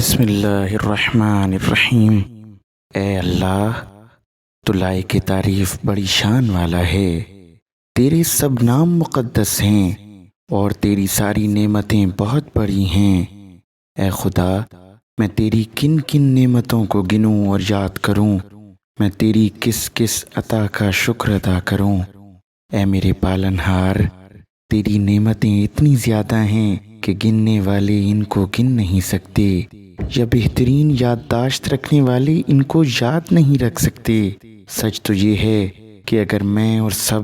بسم اللہ الرحمن الرحیم۔ اے اللہ، تو لائق تعریف بڑی شان والا ہے، تیرے سب نام مقدس ہیں اور تیری ساری نعمتیں بہت بڑی ہیں۔ اے خدا، میں تیری کن کن نعمتوں کو گنوں اور یاد کروں، میں تیری کس کس عطا کا شکر ادا کروں۔ اے میرے پالنہار، تیری نعمتیں اتنی زیادہ ہیں کہ گننے والے ان کو گن نہیں سکتے، یا بہترین یادداشت رکھنے والے ان کو یاد نہیں رکھ سکتے۔ سچ تو یہ ہے کہ اگر میں اور سب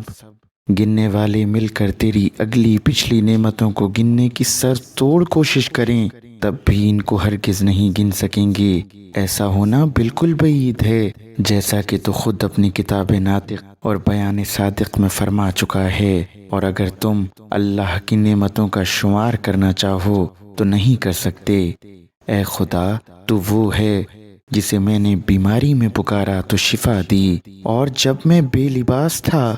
گننے والے مل کر تیری اگلی پچھلی نعمتوں کو گننے کی سر توڑ کوشش کریں، تب بھی ان کو ہرگز نہیں گن سکیں گے۔ ایسا ہونا بالکل بعید ہے، جیسا کہ تو خود اپنی کتاب ناطق اور بیان صادق میں فرما چکا ہے۔ اور اگر تم اللہ کی نعمتوں کا شمار کرنا چاہو تو نہیں کر سکتے۔ اے خدا، تو وہ ہے جسے میں نے بیماری میں پکارا تو شفا دی، اور جب میں بے لباس تھا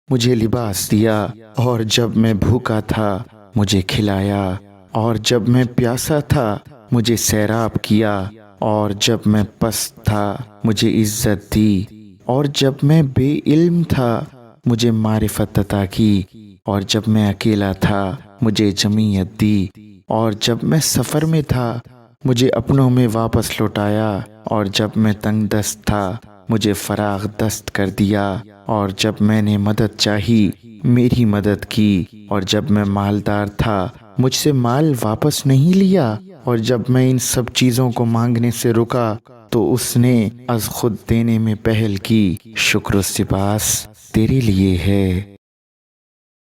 مجھے لباس دیا، اور جب میں بھوکا تھا مجھے کھلایا، اور جب میں پیاسا تھا مجھے سیراب کیا، اور جب میں پست تھا مجھے عزت دی، اور جب میں بے علم تھا مجھے معرفت عطا کی، اور جب میں اکیلا تھا مجھے جمعیت دی، اور جب میں سفر میں تھا مجھے اپنوں میں واپس لوٹایا، اور جب میں تنگ دست تھا مجھے فراغ دست کر دیا، اور جب میں نے مدد چاہی میری مدد کی، اور جب میں مالدار تھا مجھ سے مال واپس نہیں لیا، اور جب میں ان سب چیزوں کو مانگنے سے رکا تو اس نے از خود دینے میں پہل کی۔ شکر و سپاس تیرے لیے ہے۔